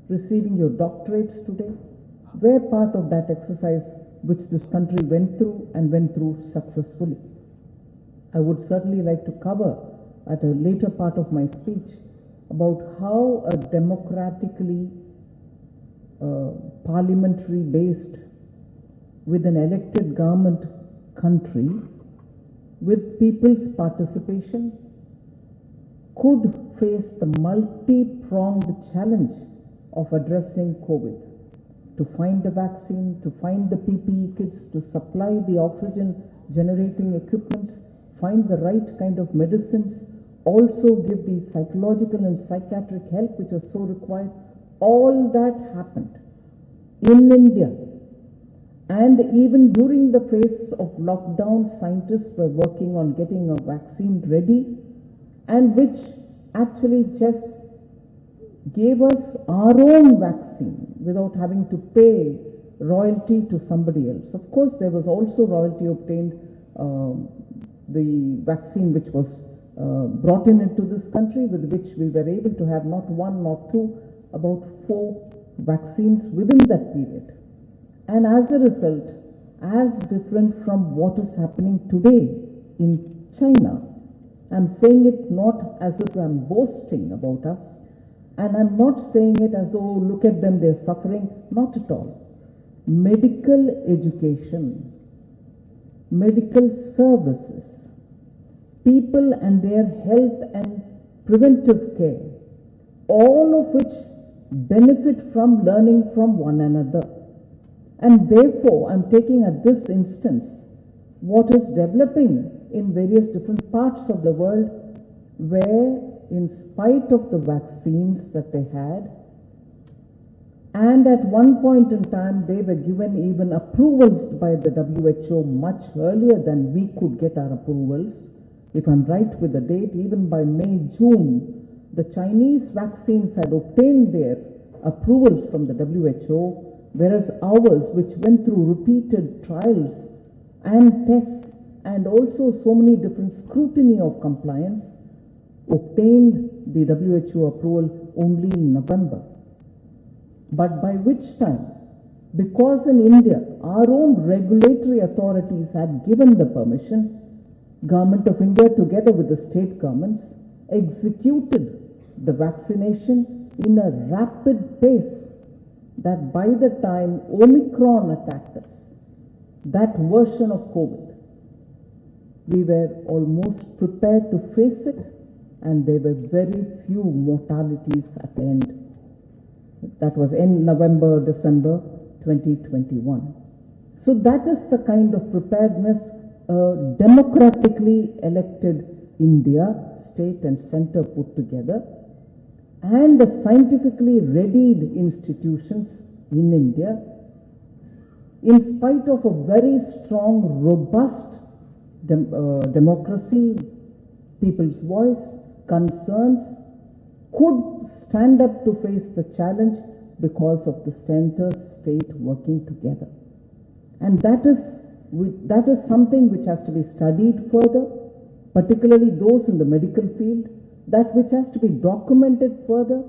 receiving your doctorates today, were part of that exercise which this country went through and went through successfully. I would certainly like to cover at a later part of my speech about how a democratically parliamentary based with an elected government country with people's participation could face the multi-pronged challenge of addressing COVID. To find a vaccine, to find the PPE kits, to supply the oxygen generating equipments, find the right kind of medicines, also give the psychological and psychiatric help which was so required. All that happened in India. And even during the phase of lockdown, scientists were working on getting a vaccine ready, and which actually just gave us our own vaccine without having to pay royalty to somebody else. Of course, there was also royalty obtained, the vaccine which was brought into this country, with which we were able to have not one, not two, about 4 vaccines within that period. And as a result, as different from what is happening today in China, I'm saying it not as if I'm boasting about us, and I'm not saying it as though, look at them, they're suffering. Not at all. Medical education, medical services, people and their health and preventive care, all of which benefit from learning from one another. And therefore, I'm taking at this instance what is developing in various different parts of the world, where in spite of the vaccines that they had, and at one point in time they were given even approvals by the WHO much earlier than we could get our approvals. If I'm right with the date, even by May, June, the Chinese vaccines had obtained their approvals from the WHO, whereas ours, which went through repeated trials and tests and also so many different scrutiny of compliance, obtained the WHO approval only in November. But by which time, because in India, our own regulatory authorities had given the permission, Government of India together with the state governments executed the vaccination in a rapid pace, that by the time Omicron attacked us, that version of COVID, we were almost prepared to face it, and there were very few mortalities at the end. That was in November, December 2021. So that is the kind of preparedness a democratically elected India, state and center put together, and the scientifically readied institutions in India, in spite of a very strong, robust democracy, people's voice, concerns, could stand up to face the challenge because of the center state working together. And that is something which has to be studied further, particularly those in the medical field, that which has to be documented further,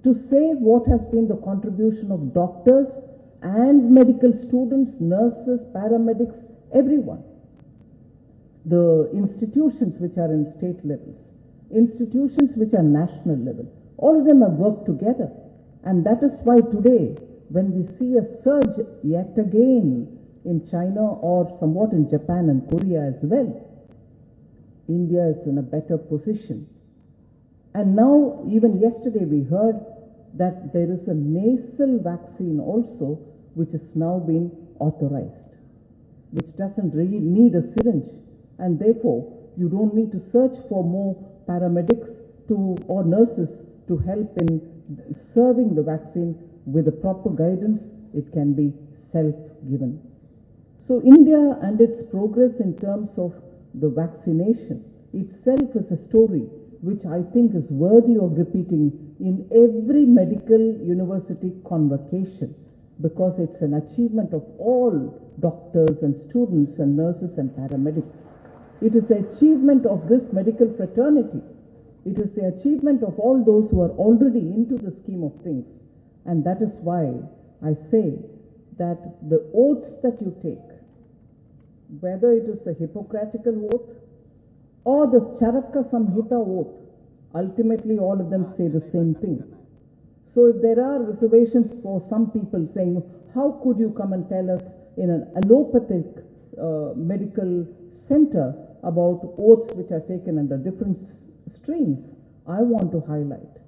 to say what has been the contribution of doctors and medical students, nurses, paramedics, everyone. The institutions which are in state levels, institutions which are national level, all of them have worked together. And that is why today, when we see a surge yet again in China or somewhat in Japan and Korea as well, India is in a better position. And now, even yesterday we heard that there is a nasal vaccine also which has now been authorized, which doesn't really need a syringe, and therefore you don't need to search for more paramedics or nurses to help in serving the vaccine. With the proper guidance, it can be self-given. So India and its progress in terms of the vaccination itself is a story which I think is worthy of repeating in every medical university convocation, because it's an achievement of all doctors and students and nurses and paramedics. It is the achievement of this medical fraternity. It is the achievement of all those who are already into the scheme of things, And that is why I say that the oaths that you take, whether it is the Hippocratical oath or the Charaka Samhita oath, ultimately all of them say the same thing. So if there are reservations for some people saying, how could you come and tell us in an allopathic medical center about oaths which are taken under different streams, I want to highlight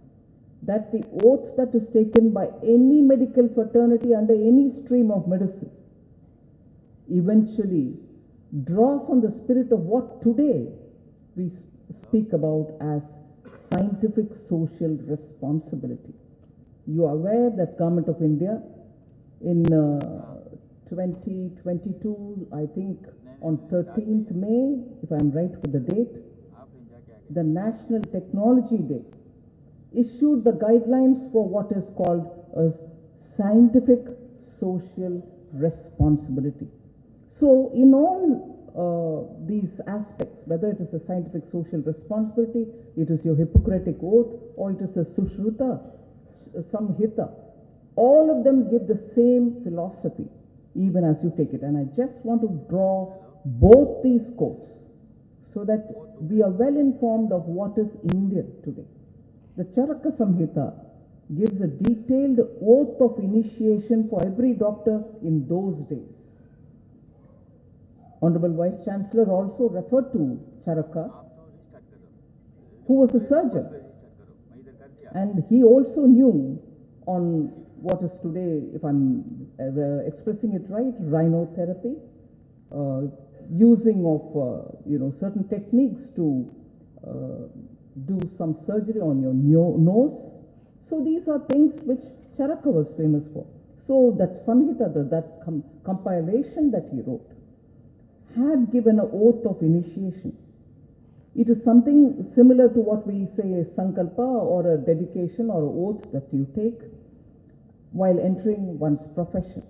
that the oath that is taken by any medical fraternity under any stream of medicine eventually draws on the spirit of what today we speak about as scientific social responsibility. You are aware that Government of India in 2022, I think on 13th May, if I am right with the date, the National Technology Day, issued the guidelines for what is called a scientific social responsibility. So in all these aspects, whether it is a scientific social responsibility, it is your Hippocratic oath, or it is the Sushruta Samhita, all of them give the same philosophy, even as you take it. And I just want to draw both these quotes so that we are well informed of what is India today. The Charaka Samhita gives a detailed oath of initiation for every doctor in those days. Honorable Vice Chancellor also referred to Charaka, who was a surgeon, and he also knew on what is today, if I'm expressing it right, rhinotherapy, using of certain techniques to do some surgery on your nose. So these are things which Charaka was famous for. So that Samhita, that compilation that he wrote, had given an oath of initiation. It is something similar to what we say a sankalpa or a dedication or an oath that you take while entering one's profession.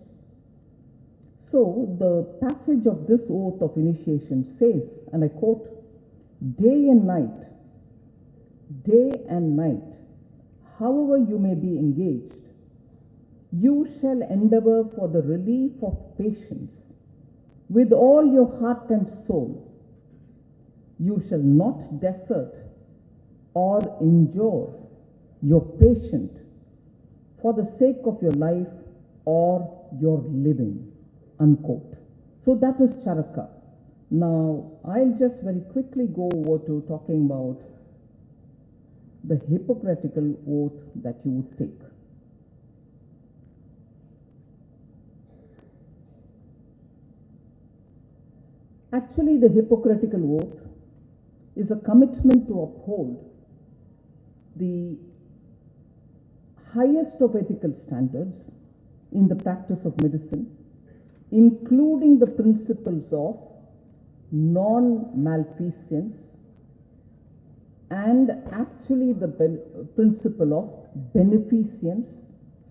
So the passage of this oath of initiation says, and I quote, day and night, however you may be engaged, you shall endeavor for the relief of patients with all your heart and soul. You shall not desert or injure your patient for the sake of your life or your living, unquote. So that is Charaka. Now, I'll just very quickly go over to talking about the Hippocratical oath that you would take. Actually, the Hippocratical oath is a commitment to uphold the highest of ethical standards in the practice of medicine, including the principles of non-malfeasance and actually the principle of beneficence.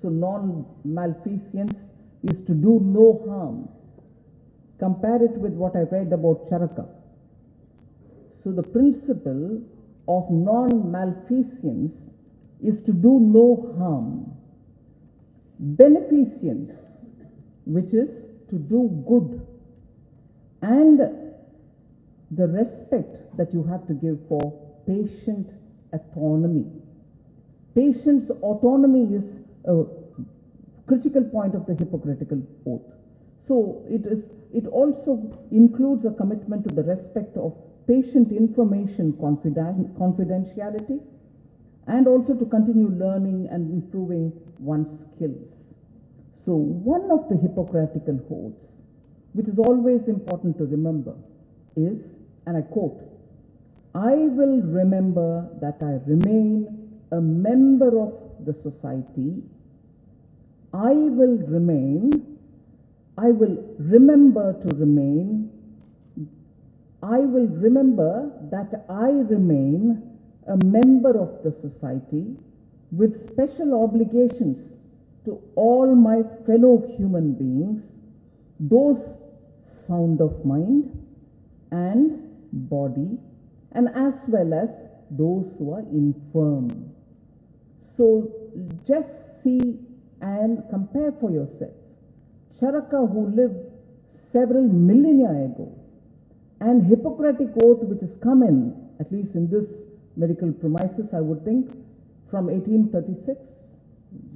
So non-malfeasance is to do no harm. Compare it with what I read about Charaka. So the principle of non-malfeasance is to do no harm. Beneficence, which is to do good. And the respect that you have to give for patient autonomy. Patient's autonomy is a critical point of the Hippocratical oath. So it also includes a commitment to the respect of patient information confidentiality, and also to continue learning and improving one's skills. So one of the Hippocratical oaths, which is always important to remember, is, and I quote, I will remember that I remain a member of the society. I will remember to remain. I will remember that I remain a member of the society with special obligations to all my fellow human beings, those sound of mind and body, and as well as those who are infirm. So just see and compare for yourself. Charaka, who lived several millennia ago, and Hippocratic oath, which has come in, at least in this medical premises, I would think, from 1836,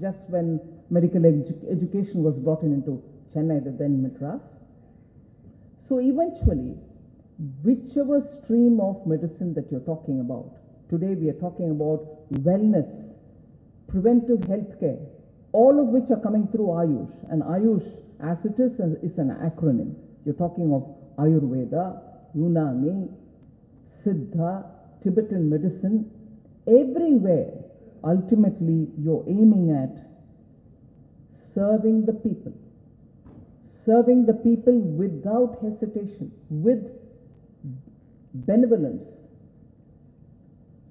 just when medical education was brought into Chennai, then Madras. So eventually, whichever stream of medicine that you're talking about, today we are talking about wellness, preventive healthcare, all of which are coming through Ayush. And Ayush, as it is an acronym. You're talking of Ayurveda, Unani, Siddha, Tibetan medicine. Everywhere, ultimately, you're aiming at serving the people. Serving the people without hesitation, with benevolence,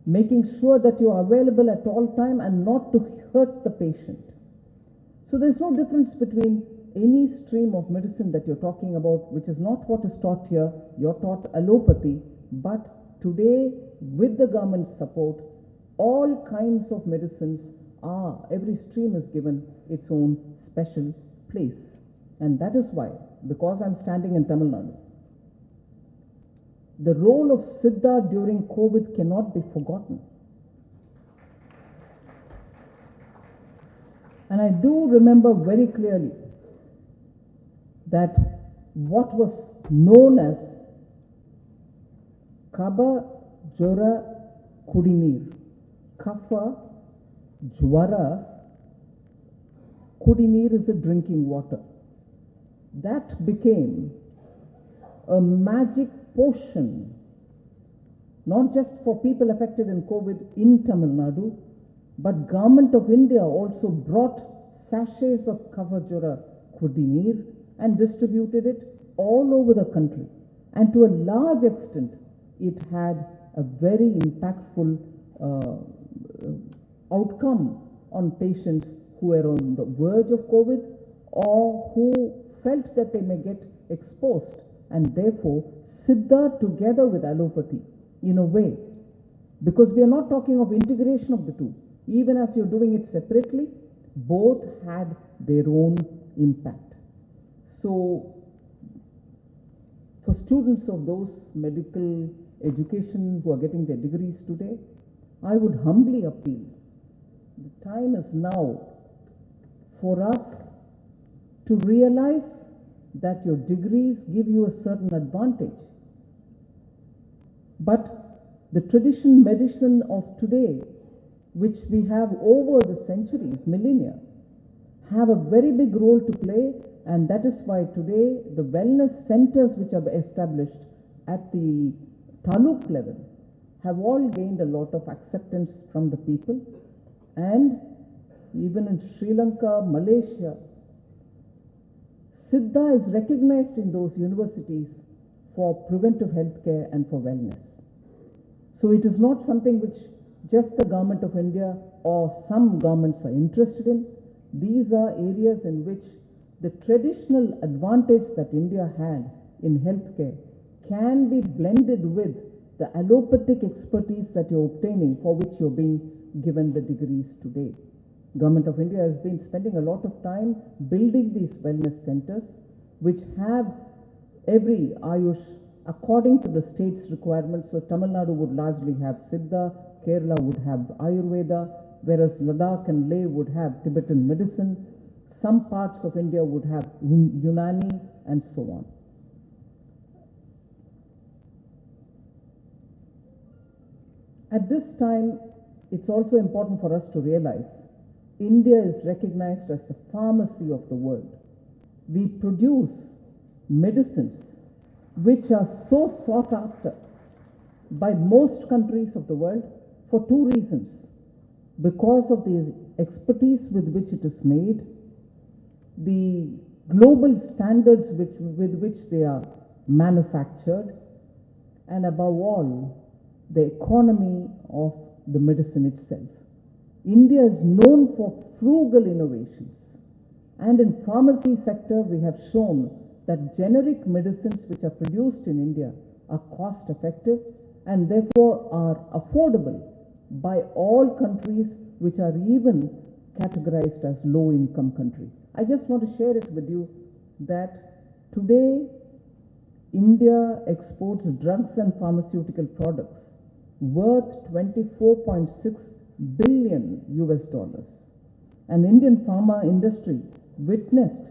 making sure that you are available at all time and not to hurt the patient. So there's no difference between any stream of medicine that you're talking about, which is not what is taught here. You're taught allopathy, but today, with the government support, all kinds of medicines are, every stream is given its own special place. And that is why, because I'm standing in Tamil Nadu, the role of Siddha during COVID cannot be forgotten. And I do remember very clearly that what was known as Kaba, Jora, Kudinir, Kapha, Jwara, Kudinir is a drinking water. That became a magic potion, not just for people affected in COVID in Tamil Nadu, but Government of India also brought sachets of Kavajura Kudinir and distributed it all over the country. And to a large extent, it had a very impactful outcome on patients who were on the verge of COVID or who felt that they may get exposed. And therefore, Siddha together with allopathy, in a way, because we are not talking of integration of the two. Even as you're doing it separately, both had their own impact. So, for students of those medical education who are getting their degrees today, I would humbly appeal, the time is now for us to realize that your degrees give you a certain advantage. But the traditional medicine of today, which we have over the centuries, millennia, have a very big role to play, and that is why today the wellness centers which are established at the taluk level have all gained a lot of acceptance from the people. And even in Sri Lanka, Malaysia, Siddha is recognized in those universities for preventive healthcare and for wellness. So it is not something which just the Government of India or some governments are interested in. These are areas in which the traditional advantage that India had in healthcare can be blended with the allopathic expertise that you're obtaining, for which you're being given the degrees today. Government of India has been spending a lot of time building these wellness centers, which have every Ayush according to the state's requirements. So Tamil Nadu would largely have Siddha, Kerala would have Ayurveda, whereas Ladakh and Leh would have Tibetan medicine. Some parts of India would have Unani, and so on. At this time, it's also important for us to realize India is recognized as the pharmacy of the world. We produce medicines which are so sought after by most countries of the world for two reasons. Because of the expertise with which it is made, the global standards with which they are manufactured, and above all, the economy of the medicine itself. India is known for frugal innovations, and in pharmacy sector we have shown that generic medicines which are produced in India are cost effective and therefore are affordable by all countries which are even categorized as low-income country. I just want to share it with you that today India exports drugs and pharmaceutical products worth $24.6 billion US. And Indian pharma industry witnessed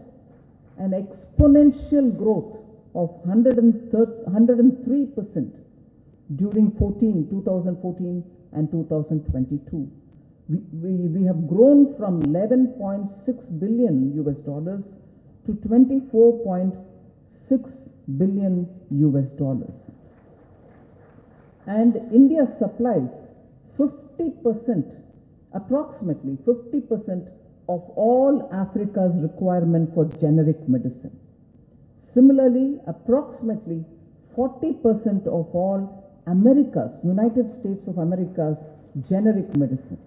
an exponential growth of 103% during 2014 and 2022. We have grown from $11.6 billion US to $24.6 billion US. And India supplies 50%, approximately 50% of all Africa's requirement for generic medicine. Similarly, approximately 40% of all United States of America's generic medicine,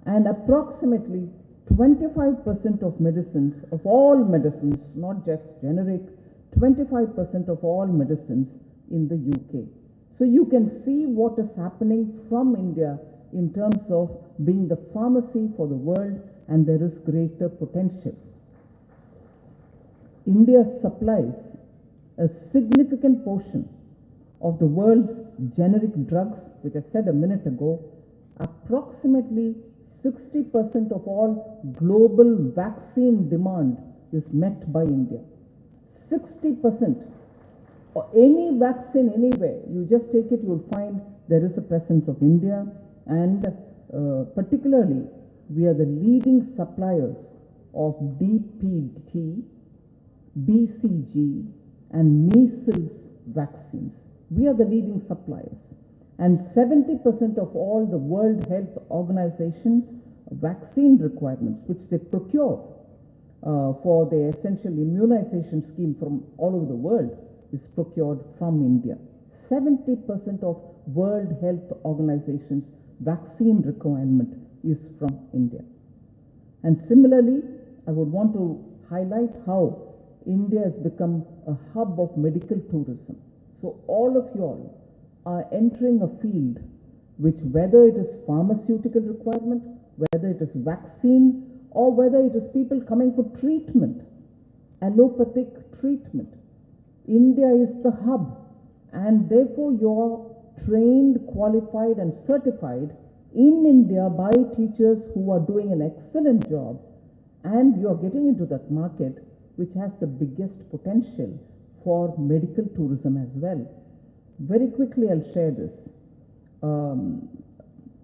and approximately 25% of medicines, of all medicines, not just generic, 25% of all medicines in the UK. So you can see what is happening from India in terms of being the pharmacy for the world, and there is greater potential. India supplies a significant portion of the world's generic drugs, which I said a minute ago. Approximately 60% of all global vaccine demand is met by India. 60%. Any vaccine anywhere, you just take it, you will find there is a presence of India, and particularly we are the leading suppliers of DPT, BCG and measles vaccines. We are the leading suppliers, and 70% of all the World Health Organization vaccine requirements, which they procure for the essential immunization scheme from all over the world, is procured from India. 70% of World Health Organization's vaccine requirement is from India. And similarly, I would want to highlight how India has become a hub of medical tourism. So all of you all are entering a field which, whether it is pharmaceutical requirement, whether it is vaccine, or whether it is people coming for treatment, allopathic treatment, India is the hub, and therefore you are trained, qualified and certified in India by teachers who are doing an excellent job, and you are getting into that market which has the biggest potential for medical tourism as well. Very quickly I'll share this.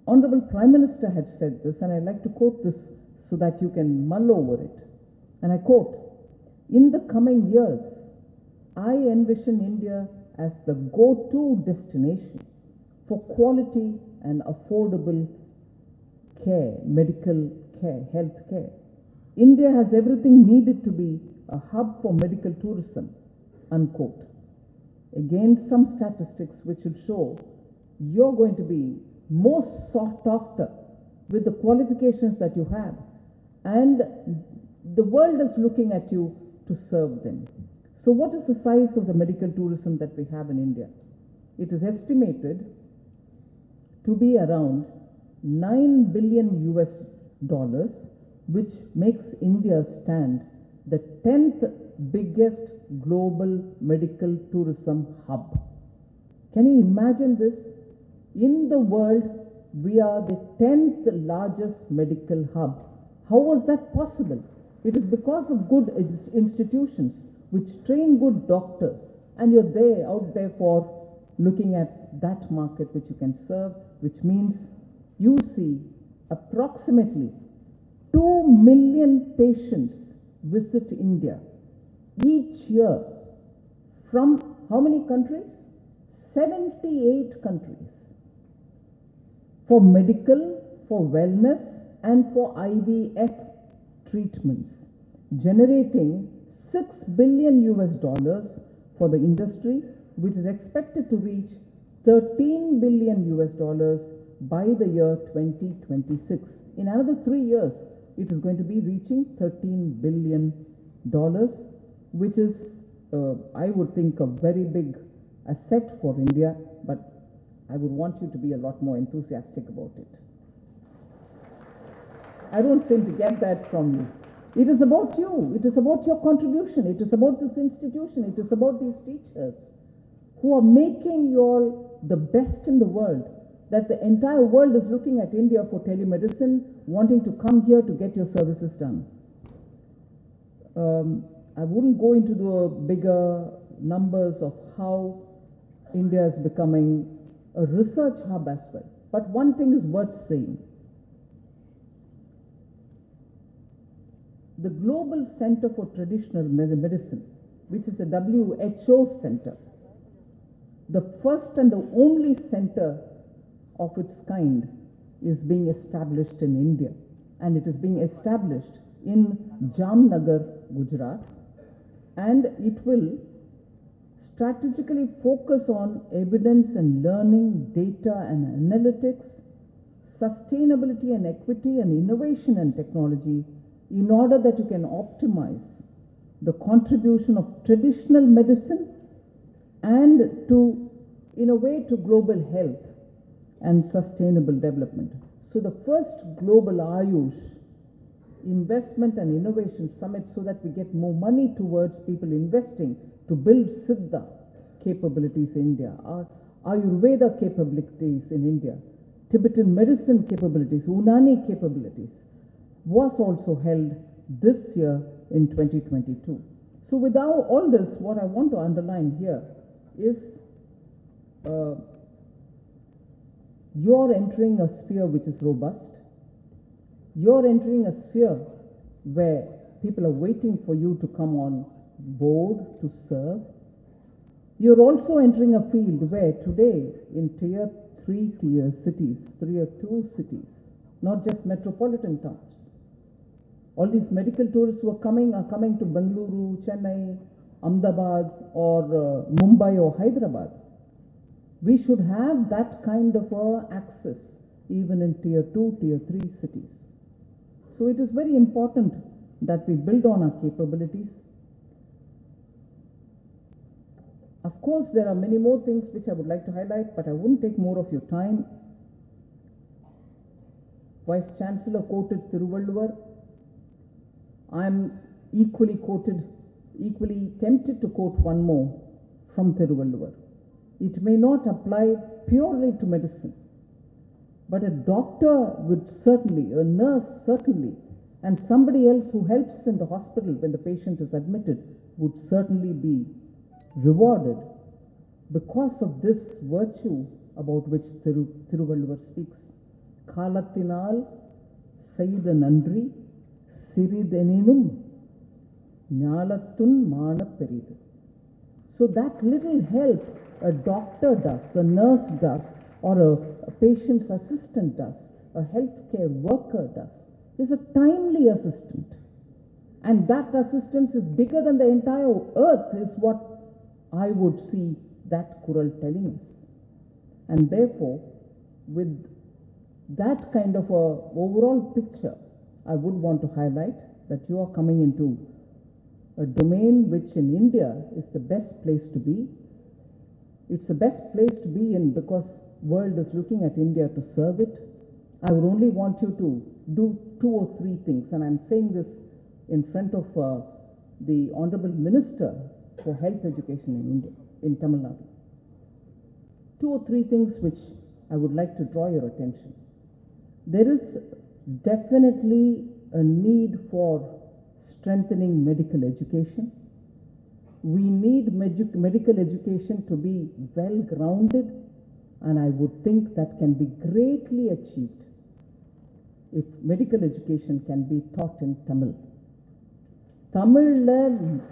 Honorable Prime Minister had said this, and I'd like to quote this so that you can mull over it. And I quote, "In the coming years, I envision India as the go-to destination for quality and affordable care, medical care, health care. India has everything needed to be a hub for medical tourism," unquote. Again, some statistics which should show you're going to be most sought after with the qualifications that you have, and the world is looking at you to serve them. So what is the size of the medical tourism that we have in India? It is estimated to be around $9 billion US, which makes India stand the 10th biggest global medical tourism hub. Can you imagine this? In the world, we are the 10th largest medical hub. How was that possible? It is because of good institutions which train good doctors, and you're there, out there for looking at that market which you can serve, which means you see approximately 2 million patients visit India each year from how many countries? 78 countries, for medical, for wellness and for IVF treatments, generating $6 billion US for the industry, which is expected to reach $13 billion US by the year 2026. In another 3 years, it is going to be reaching $13 billion, which is, I would think, a very big asset for India, but I would want you to be a lot more enthusiastic about it. I don't seem to get that from you. It is about you. It is about your contribution. It is about this institution. It is about these teachers who are making you all the best in the world. That the entire world is looking at India for telemedicine, wanting to come here to get your services done. I wouldn't go into the bigger numbers of how India is becoming a research hub as well. But one thing is worth saying. The Global Center for Traditional Medicine, which is a WHO center, the first and the only center of its kind, is being established in India, and it is being established in Jamnagar, Gujarat, and it will strategically focus on evidence and learning, data and analytics, sustainability and equity, and innovation and technology, in order that you can optimize the contribution of traditional medicine and to, in a way, to global health and sustainable development. So the first global Ayush investment and innovation summit, so that we get more money towards people investing to build Siddha capabilities in India, Ayurveda capabilities in India, Tibetan medicine capabilities, Unani capabilities, was also held this year in 2022. So without all this, what I want to underline here is you're entering a sphere which is robust. You're entering a sphere where people are waiting for you to come on board to serve. You're also entering a field where today in tier 3 cities, tier 2 cities, not just metropolitan towns, all these medical tourists who are coming to Bengaluru, Chennai, Ahmedabad or Mumbai or Hyderabad. We should have that kind of access even in tier 2, tier 3 cities. So it is very important that we build on our capabilities. Of course, there are many more things which I would like to highlight, but I wouldn't take more of your time. Vice Chancellor quoted Thiruvalluvar. I am equally tempted to quote one more from Thiruvalluvar. It may not apply purely to medicine, but a doctor would certainly, a nurse certainly, and somebody else who helps in the hospital when the patient is admitted would certainly be rewarded because of this virtue about which Thiruvalluvar speaks. Kalathinal Seida Nandri Sirideninum Nyalathun Mana Peridu. So that little help a doctor does, a nurse does, or a patient's assistant does, a healthcare worker does, is a timely assistance. And that assistance is bigger than the entire earth, is what I would see that Kural telling us. And therefore, with that kind of a overall picture, I would want to highlight that you are coming into a domain which in India is the best place to be. It's the best place to be in because world is looking at India to serve it. I would only want you to do 2 or 3 things, and I'm saying this in front of the Honorable Minister for Health Education in India, in Tamil Nadu. 2 or 3 things which I would like to draw your attention. There is definitely a need for strengthening medical education. We need medical education to be well-grounded, and I would think that can be greatly achieved if medical education can be taught in Tamil. தமிழ்ல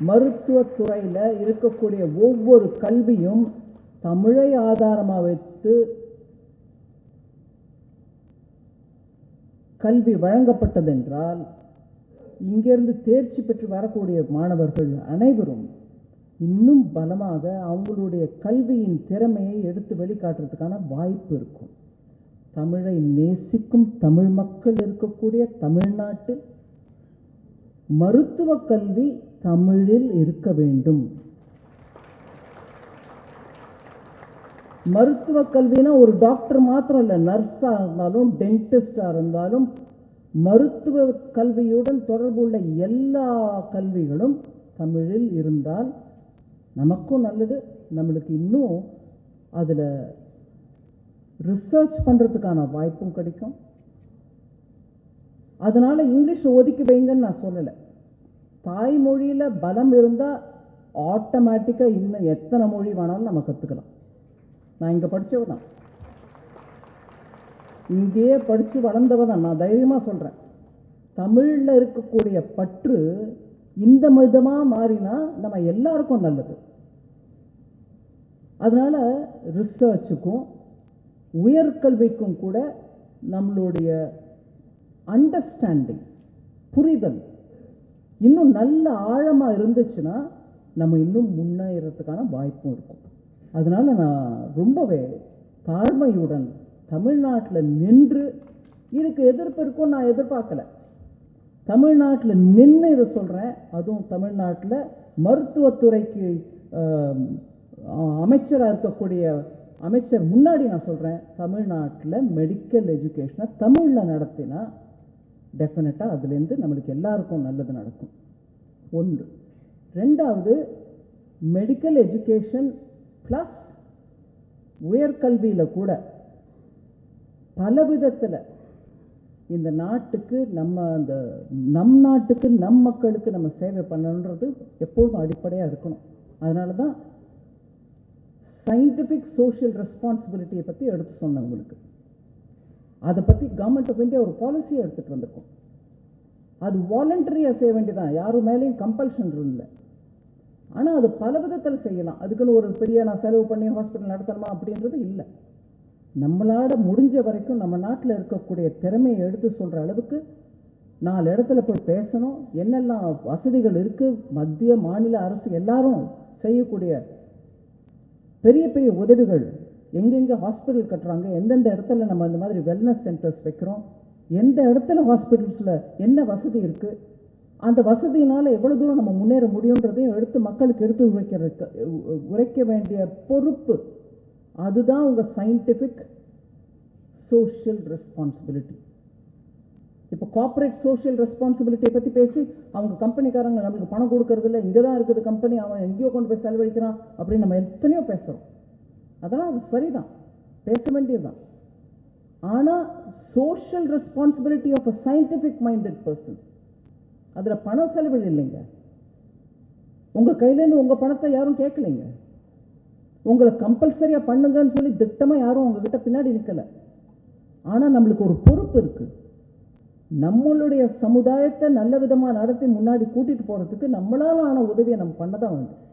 மருத்துவத் துறையில இருக்கக்கூடிய ஒவ்வொரு கல்வியும் தமிழை ஆதாரமாக வைத்து கல்வி வழங்கப்பட்டதென்றால் இங்கிருந்து தேர்ச்சி பெற்று வரக்கூடிய மாணவர்கள் அனைவரும் இன்னும் பலமாக அவங்களுடைய கல்வியின் திறமையை எடுத்து வெளிக்காட்டுறதுக்கான வாய்ப்பு இருக்கும். தமிழை நேசிக்கும் தமிழ் மக்கள் இருக்கக்கூடிய தமிழ்நாட்டில் மருத்துவ கல்வி தமிழில் இருக்க வேண்டும். மருத்துவ கல்வினா ஒரு டாக்டர் மாத்திரம் இல்லை, நர்ஸாக இருந்தாலும் டென்டிஸ்டாக இருந்தாலும் மருத்துவ கல்வியுடன் தொடர்புள்ள எல்லா கல்விகளும் தமிழில் இருந்தால் நமக்கும் நல்லது, நம்மளுக்கு இன்னும் அதில் ரிசர்ச் பண்ணுறதுக்கான வாய்ப்பும் கிடைக்கும். அதனால் இங்கிலீஷ் ஒதுக்கி வைங்கன்னு நான் சொல்லலை. தாய்மொழியில் பலம் இருந்தால் ஆட்டோமேட்டிக்காக இன்னும் எத்தனை மொழி வேணாலும் நம்ம கற்றுக்கலாம். நான் இங்கே படித்தவ தான், இங்கேயே படித்து வளர்ந்தவ தான். நான் தைரியமாக சொல்கிறேன், தமிழில் இருக்கக்கூடிய பற்று இந்த விதமாக மாறினா நம்ம எல்லாருக்கும் நல்லது. அதனால் ரிசர்ச்சுக்கும் உயர்கல்விக்கும் கூட நம்மளுடைய அண்டர்ஸ்டாண்டிங், புரிதல் இன்னும் நல்ல ஆழமாக இருந்துச்சுன்னா நம்ம இன்னும் முன்னேறதுக்கான வாய்ப்பும் இருக்கும். அதனால் நான் ரொம்பவே தாழ்மையுடன் தமிழ்நாட்டில் நின்று, இதுக்கு எதிர்ப்பு இருக்கும் நான் எதிர்பார்க்கல, தமிழ்நாட்டில் நின்று இதை சொல்கிறேன். அதுவும் தமிழ்நாட்டில் மருத்துவத்துறைக்கு அமைச்சராக இருக்கக்கூடிய அமைச்சர் முன்னாடி நான் சொல்கிறேன், தமிழ்நாட்டில் மெடிக்கல் எஜுகேஷனை தமிழில் நடத்தினா டெஃபினட்டாக அதுலேருந்து நம்மளுக்கு எல்லாருக்கும் நல்லது நடக்கும். ஒன்று. ரெண்டாவது, மெடிக்கல் எஜுகேஷன் ப்ளஸ் உயர்கல்வியில் கூட பல விதத்தில் இந்த நாட்டுக்கு நம் நாட்டுக்கு நம் மக்களுக்கு நம்ம சேவை பண்ணணுன்றது எப்பொழுதும் அடிப்படையாக இருக்கணும். அதனால தான் சயின்டிஃபிக் சோஷியல் ரெஸ்பான்சிபிலிட்டியை பற்றி எடுத்து சொன்னேன் உங்களுக்கு. அதை பற்றி கவர்மெண்ட் ஆஃப் இந்தியா ஒரு பாலிசியை எடுத்துகிட்டு வந்திருக்கோம். அது வாலண்டரியாக செய்ய வேண்டியதான், யாரும் மேலேயும் கம்பல்ஷன் இல்லை. ஆனால் அது பல விதத்தில் செய்யலாம். அதுக்குன்னு ஒரு பெரிய நான் செலவு பண்ணி ஹாஸ்பிட்டல் நடத்தணுமா அப்படின்றது இல்லை. நம்மளால முடிஞ்ச வரைக்கும் நம்ம நாட்டில் இருக்கக்கூடிய திறமையை எடுத்து சொல்கிற அளவுக்கு 4 இடத்துல போய் பேசணும். என்னெல்லாம் வசதிகள் இருக்குது, மத்திய மாநில அரசு எல்லாரும் செய்யக்கூடிய பெரிய பெரிய உதவிகள், எங்கெங்கே ஹாஸ்பிட்டல் கட்டுறாங்க, எந்தெந்த இடத்துல நம்ம இந்த மாதிரி வெல்னஸ் சென்டர்ஸ் வைக்கிறோம், எந்த இடத்துல ஹாஸ்பிட்டல்ஸில் என்ன வசதி இருக்குது, அந்த வசதியினால் எவ்வளோ தூரம் நம்ம முன்னேற முடியுன்றதையும் எடுத்து மக்களுக்கு எடுத்து உரைக்க வேண்டிய பொறுப்பு. அதுதான் உங்கள் சயின்டிஃபிக் சோஷியல் ரெஸ்பான்சிபிலிட்டி. இப்போ கார்ப்பரேட் சோஷியல் ரெஸ்பான்சிபிலிட்டியை பற்றி பேசி அவங்க கம்பெனிக்காரங்க நம்மளுக்கு பணம் கொடுக்கறதில்ல, இங்கே தான் இருக்குது கம்பெனி, அவன் எங்கேயோ கொண்டு போய் செலவழிக்கிறான் அப்படின்னு நம்ம எத்தனையோ பேசுகிறோம். அதெல்லாம் அது சரிதான், பேச வேண்டியதுதான். ஆனால் social responsibility of a scientific minded person, அதில் பண செலவு இல்லைங்க. உங்கள் கையிலேருந்து உங்கள் பணத்தை யாரும் கேட்கலைங்க. உங்களை கம்பல்சரியாக பண்ணுங்கன்னு சொல்லி திட்டமாக யாரும் உங்ககிட்ட பின்னாடி நிற்கலை. ஆனால் நம்மளுக்கு ஒரு பொறுப்பு இருக்குது. நம்மளுடைய சமுதாயத்தை நல்ல விதமாக நடத்தி முன்னாடி கூட்டிகிட்டு போகிறதுக்கு நம்மளால் ஆன உதவியை நம்ம பண்ண தான் வேண்டும்.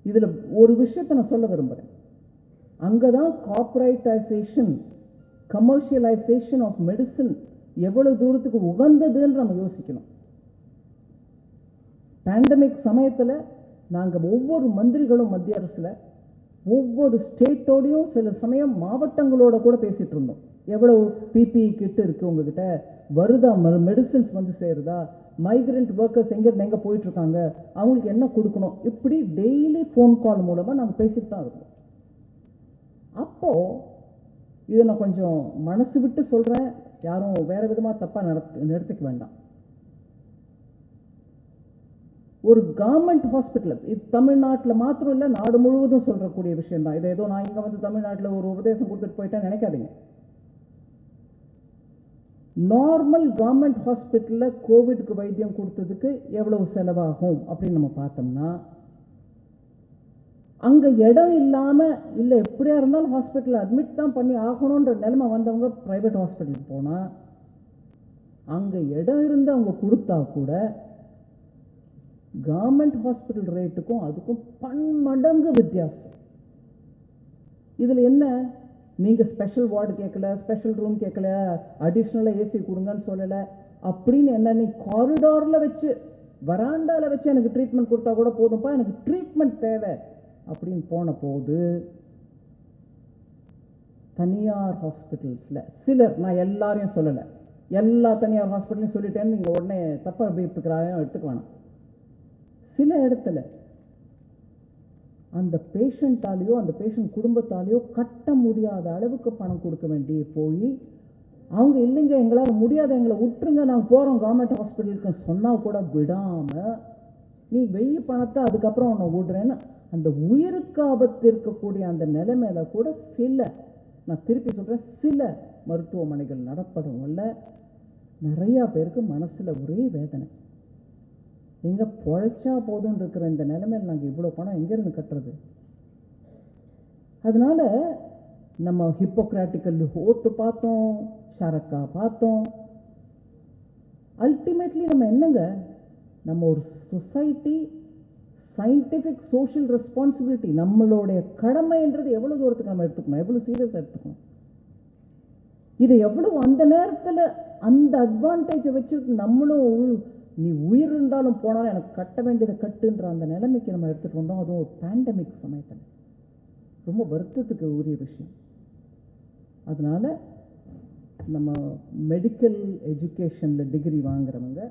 இதில் ஒரு விஷயத்தை நான் சொல்ல விரும்புகிறேன். அங்கே தான் கார்ப்பரேட்டைசேஷன், கமர்ஷியலைசேஷன் ஆஃப் மெடிசன் எவ்வளோ தூரத்துக்கு உகந்ததுன்னு நம்ம யோசிக்கணும். பேண்டமிக் சமயத்தில் நாங்கள் ஒவ்வொரு மந்திரிகளும் மத்திய அரசில் ஒவ்வொரு ஸ்டேட்டோடையும் சில சமயம் மாவட்டங்களோட கூட பேசிகிட்டு இருந்தோம். எவ்வளோ பிபிஇ கிட் இருக்குது உங்ககிட்ட, வருதா மெடிசன்ஸ் வந்து சேருதா, மைக்ரண்ட் ஒர்க்கர்ஸ் எங்கேருந்து எங்கே போயிட்டுருக்காங்க, அவங்களுக்கு என்ன கொடுக்கணும், இப்படி டெய்லி ஃபோன் கால் மூலமாக நாங்கள் பேசிட்டு தான் இருக்கோம். அப்போது இதை நான் கொஞ்சம் மனசு விட்டு சொல்கிறேன், யாரும் வேறு விதமாக தப்பாக நடத்திக்க வேண்டாம். ஒரு கவர்மெண்ட் ஹாஸ்பிட்டல், இது தமிழ்நாட்டில் மாத்திரம் இல்லை, நாடு முழுவதும் சொல்கிறக்கூடிய விஷயம் தான். இதை ஏதோ நான் இங்கே வந்து தமிழ்நாட்டில் ஒரு உபதேசம் கொடுத்துட்டு போயிட்டேன் நினைக்காதீங்க. நார்மல் கவர்மெண்ட் ஹாஸ்பிட்டலில் கோவிட்க்கு வைத்தியம் கொடுத்ததுக்கு எவ்வளவு செலவாகும் அப்படின்னு நம்ம பார்த்தோம்னா, அங்கே இடம் இல்லாமல் இல்லை எப்படியா இருந்தாலும் ஹாஸ்பிட்டலில் அட்மிட் தான் பண்ணி ஆகணுன்ற நிலைமை வந்தவங்க ப்ரைவேட் ஹாஸ்பிட்டலுக்கு போனால், அங்கே இடம் இருந்து அவங்க கொடுத்தா கூட கவர்மெண்ட் ஹாஸ்பிட்டல் ரேட்டுக்கும் அதுக்கும் பன்மடங்கு வித்தியாசம். இதில் என்ன, நீங்கள் ஸ்பெஷல் வார்டு கேட்கல, ஸ்பெஷல் ரூம் கேட்கல, அடிஷ்னலாக ஏசி கொடுங்கன்னு சொல்லலை அப்படின்னு என்ன, நீ காரிடாரில் வச்சு வராண்டாவில் வச்சு எனக்கு ட்ரீட்மெண்ட் கொடுத்தா கூட போதும்ப்பா, எனக்கு ட்ரீட்மெண்ட் தேவை அப்படின்னு போன போது தனியார் ஹாஸ்பிட்டல்ஸில் சிலர், நான் எல்லாரையும் சொல்லலை, எல்லா தனியார் ஹாஸ்பிட்டலையும் சொல்லிட்டேன்னு நீங்கள் உடனே தப்பாக அபிப்பிராயம் எடுத்துக்க வேணாம். சில இடத்துல அந்த பேஷண்ட்டாலேயோ அந்த பேஷண்ட் குடும்பத்தாலேயோ கட்ட முடியாத அளவுக்கு பணம் கொடுக்க வேண்டிய போய் அவங்க இல்லைங்க எங்களால் முடியாது, எங்களை விட்டுருங்க, நாங்கள் போகிறோம் கவர்மெண்ட் ஹாஸ்பிட்டலுக்கு சொன்னால் கூட விடாமல் நீ வெய்ய பணத்தை அதுக்கப்புறம் உன்னை விடுறேன்னு அந்த உயிருக்கு ஆபத்து இருக்கக்கூடிய அந்த நிலைமையில கூட சில, நான் திருப்பி சொல்கிறேன், சில மருத்துவமனைகள் நடப்படவில்லை. நிறையா பேருக்கு மனசில் ஒரே வேதனை, எங்கே பொழைச்சா போதும்னு இருக்கிற இந்த நிலைமையில் நாங்கள் இவ்வளோ பணம் எங்கேருந்து கட்டுறது? அதனால நம்ம ஹிப்போக்ராட்டிக்கல் ஓத்து பார்த்தோம், சரக்கா பார்த்தோம். அல்டிமேட்லி நம்ம என்னங்க, நம்ம ஒரு சொசைட்டி, சயின்டிஃபிக் சோஷியல் ரெஸ்பான்சிபிலிட்டி, நம்மளுடைய கடமைன்றது எவ்வளோ தூரத்துக்கு நம்ம எடுத்துக்கணும், எவ்வளோ சீரியஸாக எடுத்துக்கணும், இதை எவ்வளோ அந்த நேரத்தில் அந்த அட்வான்டேஜை வச்சுட்டு நம்மளும் நீ உயிர் இருந்தாலும் போனாலும் எனக்கு கட்ட வேண்டியதை கட்டுன்ற அந்த நிலைமைக்கு நம்ம எடுத்துகிட்டு வந்தோம். அதுவும் ஒரு பேண்டமிக் சமயத்தில் ரொம்ப வருத்தத்துக்கு உரிய விஷயம். அதனால நம்ம மெடிக்கல் எஜுகேஷனில் டிகிரி வாங்குறவங்க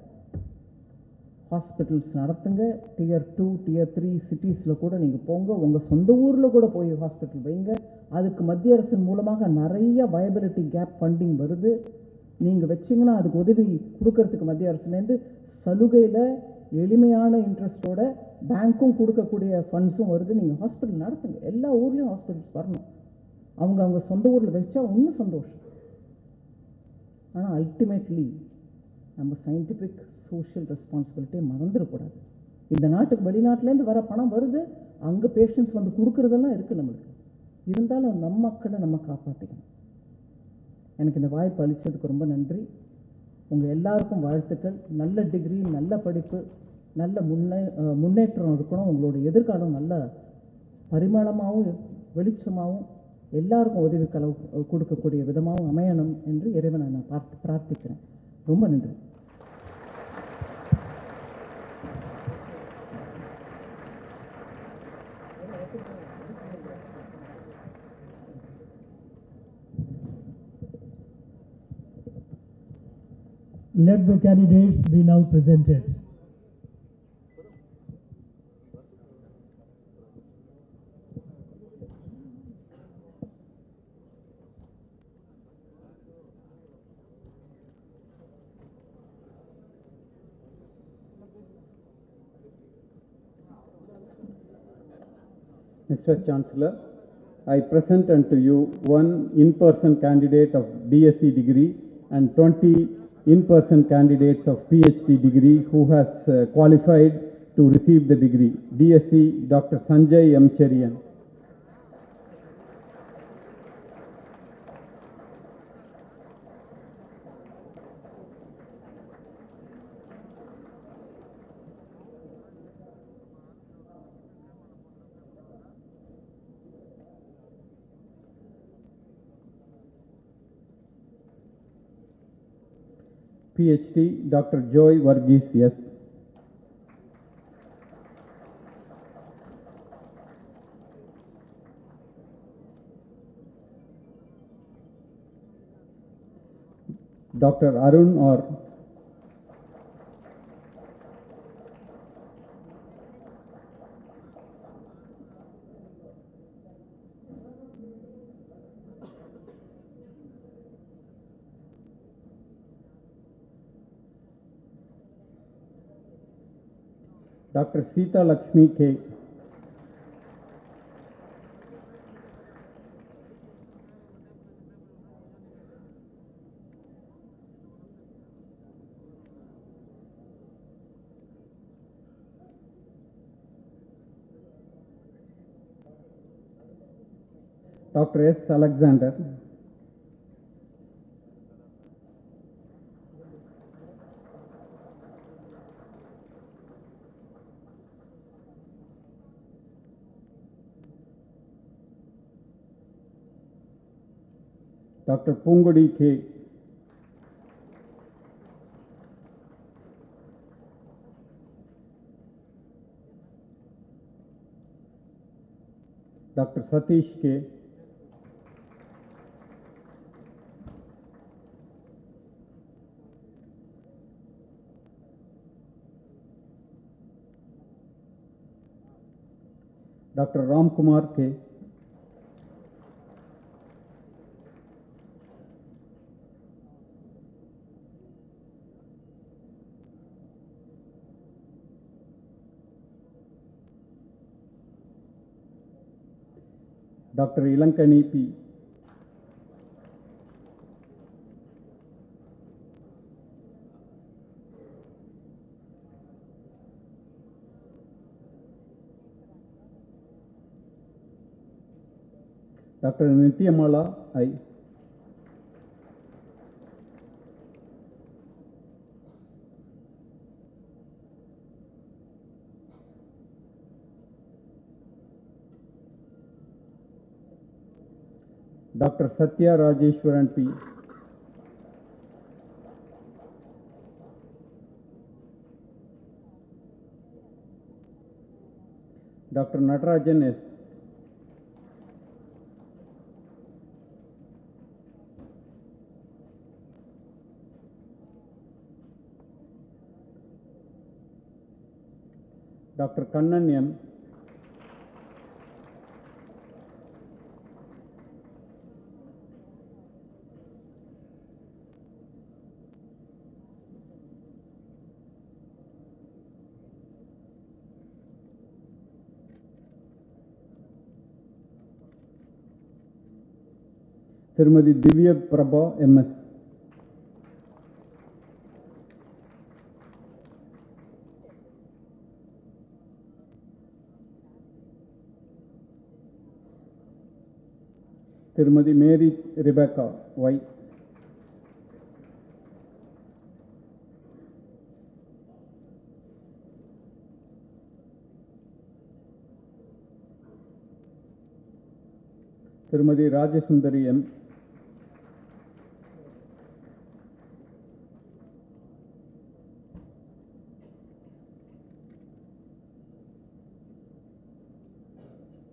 ஹாஸ்பிட்டல்ஸ் நடத்துங்க. Tier 2 Tier 3 சிட்டிஸில் கூட நீங்கள் போங்க, உங்கள் சொந்த ஊரில் கூட போய் ஹாஸ்பிட்டல் வைங்க. அதுக்கு மத்திய அரசின் மூலமாக நிறைய வயபிலிட்டி கேப் ஃபண்டிங் வருது. நீங்கள் வச்சிங்கன்னா அதுக்கு உதவி கொடுக்கறதுக்கு மத்திய அரசுலேருந்து சலுகையில் எளிமையான இன்ட்ரெஸ்ட்டோட பேங்க்கும் கொடுக்கக்கூடிய ஃபண்ட்ஸும் வருது. நீங்கள் ஹாஸ்பிட்டல் நடத்துங்க, எல்லா ஊர்லேயும் ஹாஸ்பிட்டல்ஸ் வரணும். அவங்க சொந்த ஊரில் வச்சா இன்னும் சந்தோஷம். ஆனால் அல்டிமேட்லி நம்ம சயின்டிஃபிக் சோஷியல் ரெஸ்பான்சிபிலிட்டியை மறந்துடக்கூடாது. இந்த நாட்டுக்கு வெளிநாட்டிலேருந்து வர பணம் வருது, அங்கே பேஷண்ட்ஸ் வந்து கொடுக்குறதெல்லாம் இருக்குது நம்மளுக்கு. இருந்தாலும் நம்ம மக்களை நம்ம காப்பாற்றிக்கணும். எனக்கு இந்த வாய்ப்பு அளித்ததுக்கு ரொம்ப நன்றி. உங்கள் எல்லாருக்கும் வாழ்த்துக்கள். நல்ல டிகிரி, நல்ல படிப்பு, நல்ல முன்னேற்றம் இருக்கணும். உங்களோட எதிர்காலம் நல்ல பரிமாணமாகவும் வெளிச்சமாகவும் எல்லாருக்கும் உதவி கொடுக்கக்கூடிய விதமாகவும் அமையணும் என்று இறைவனை நான் பிரார்த்திக்கிறேன். ரொம்ப நன்றி. Let the candidates be now presented. Mr. Chancellor, I present unto you one in-person candidate of DSc degree and 20 in-person candidates of PhD degree who has qualified to receive the degree. DSc Dr. Sanjay M. Cherian. PhD Dr. Joy Varghese S. Dr. Arun R. Dr. Sita Lakshmi K. Dr. S. Alexander. Dr. Pungudi K. Dr. Satish K. Dr. Ram Kumar K. Dr. Ilankani P. Dr. Nityamala I. Dr. Satya Rajeshwaran P. Dr. Natarajan S. Dr. Kannan M. Srimati Divya Prabha MS. Srimati Mary Rebecca Y. Srimati Rajasundari M.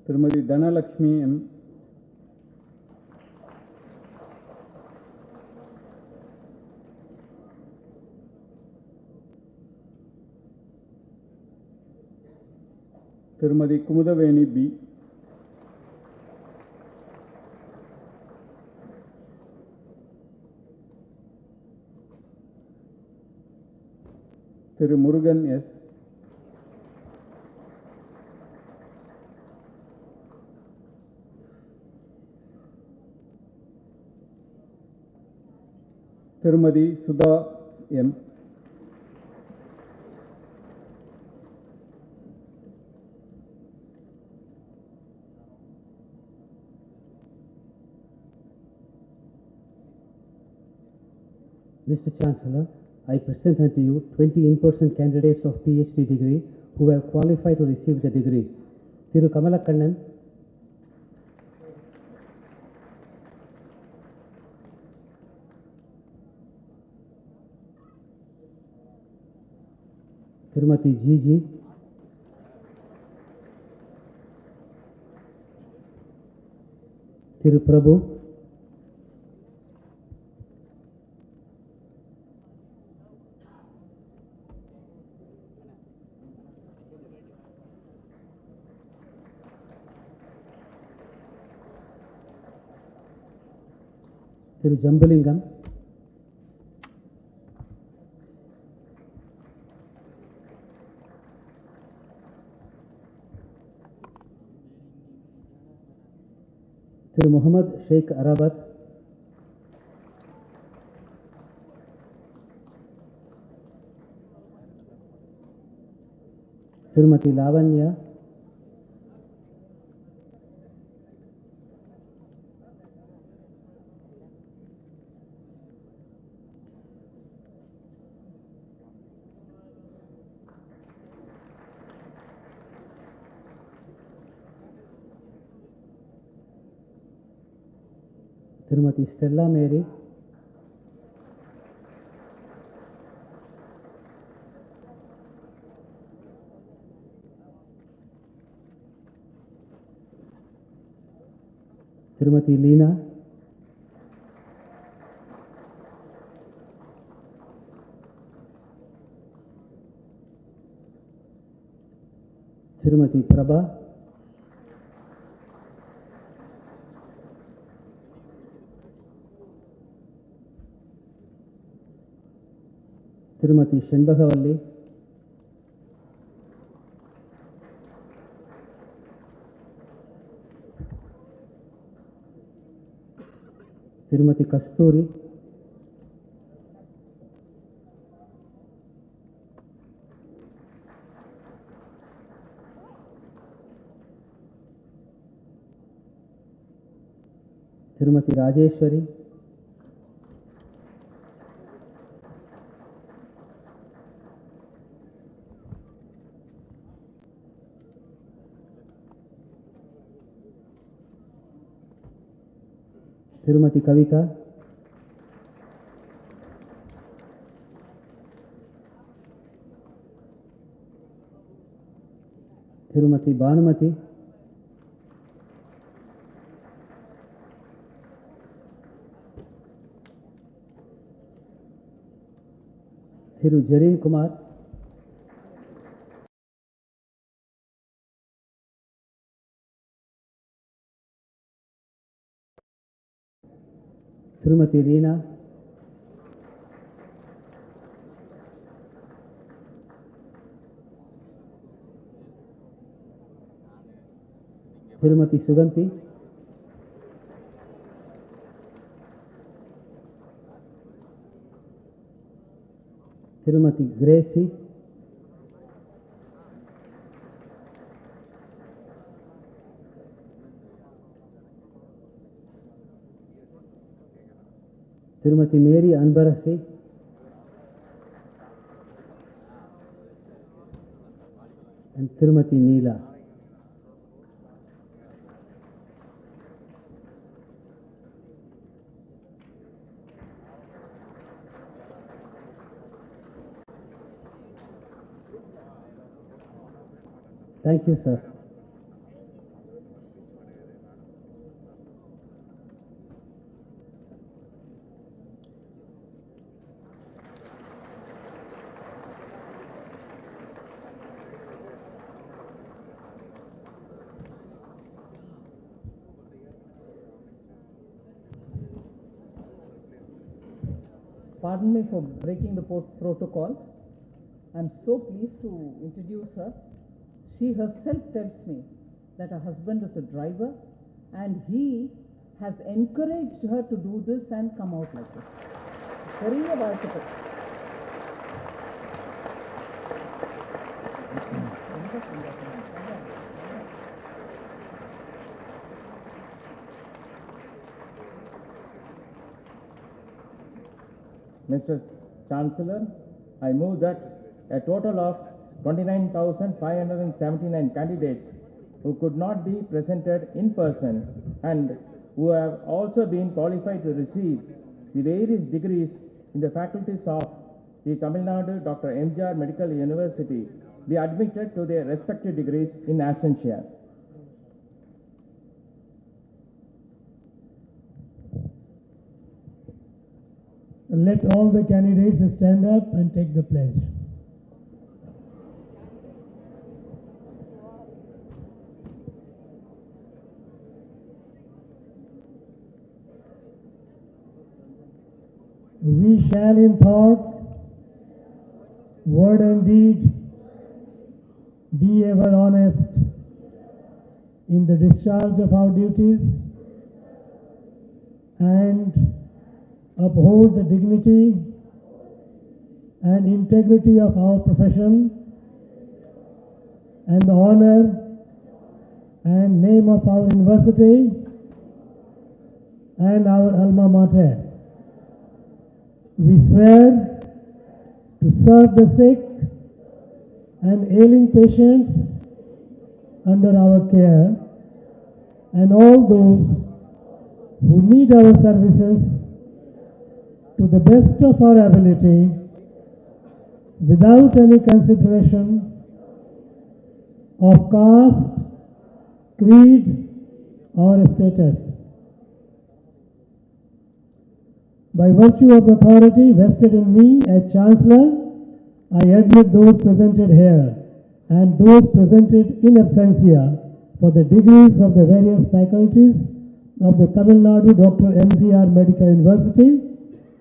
Srimati Dhanalakshmi M. Srimati Kumudaveni B. Thiru Murugan S. Srimati Sudha M. Mr. Chancellor, I present unto you 20 in-person candidates of PhD degree who have qualified to receive the degree. Thiru Kamalakannan, Srimati Gigi, Thiru Prabhu, Thiru Jambalingam, Thiru Muhammad Sheikh Arabat, Srimati Lavanya, Srimati Stella Mary, Srimati Leena, Srimati Prabha, Srimati Shenbagavalli, Tirumati Kasturi, Tirumati Rajeshwari, Tirumati Kavita, Tirumati Bhanumati, Thiru Jarin Kumar, Tirumati Reena, Tirumati Suganti, Tirumati Gracie, Tirumati Mary Anbarasi, and Tirumati Neela. Thank you, sir. Pardon me for breaking the protocol. I'm so pleased to introduce her. She herself tells me that her husband is a driver and he has encouraged her to do this and come out like this. Very remarkable. Mr. Chancellor, I move that a total of 29,579 candidates who could not be presented in person and who have also been qualified to receive the various degrees in the faculties of the Tamil Nadu Dr. M.G.R. Medical University be admitted to their respective degrees in absentia. Let all the candidates stand up and take the pledge. We shall in thought, word and deed be ever honest in the discharge of our duties and uphold the dignity and integrity of our profession and the honor and name of our university and our alma mater. We swear to serve the sick and ailing patients under our care and all those who need our services to the best of our ability without any consideration of caste, creed or status. By virtue of authority vested in me as Chancellor, I admit those presented here and those presented in absentia for the degrees of the various faculties of the Tamil Nadu Dr. M.G.R. Medical University,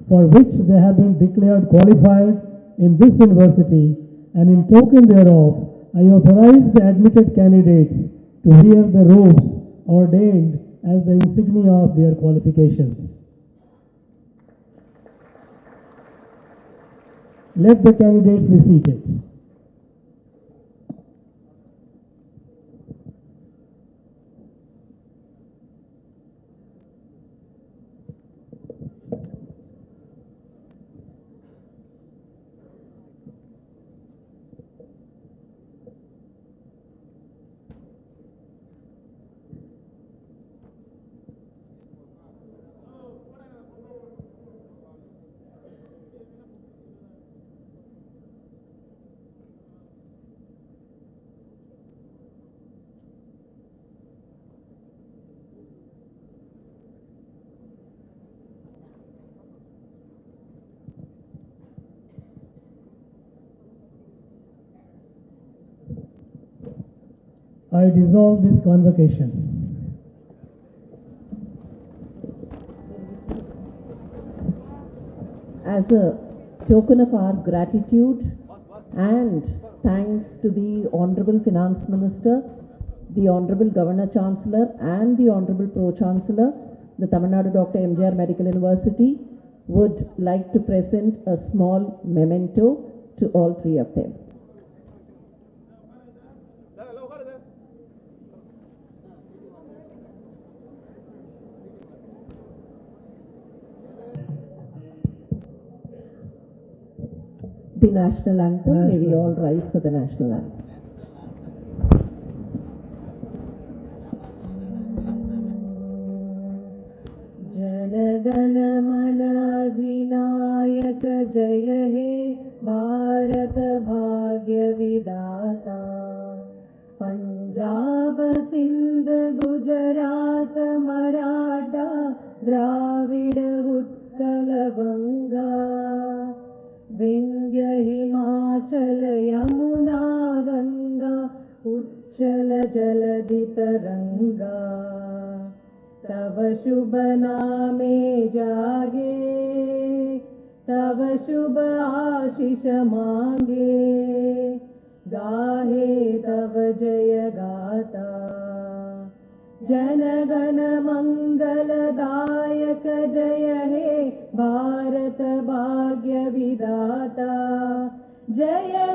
for which they have been declared qualified in this university, and in token thereof, I authorize the admitted candidates to wear the robes ordained as the insignia of their qualifications. Let the candidates be seated. I dissolve this convocation. As a token of our gratitude and thanks to the Honorable Finance Minister, the Honorable Governor Chancellor and the Honorable Pro Chancellor, the Tamil Nadu Dr. MGR Medical University would like to present a small memento to all three of them. The national anthem, may we all rise for the national anthem. Jana Mana Adhinayaka Jaya He Bharata Bhagya Vidata Punjab Sindh Gujarat Maratha Dravida Utkala Vanga Vindhya Himachala Yamuna Ganga Uchchala Jaladi Taranga Tava Shubha Name Jage Tava Shubha Ashisha Mange Gahe Tava Jaya Gata Jana Gana Mangala Dayaka Jaya He Bharata Bhagya Vidata Jaya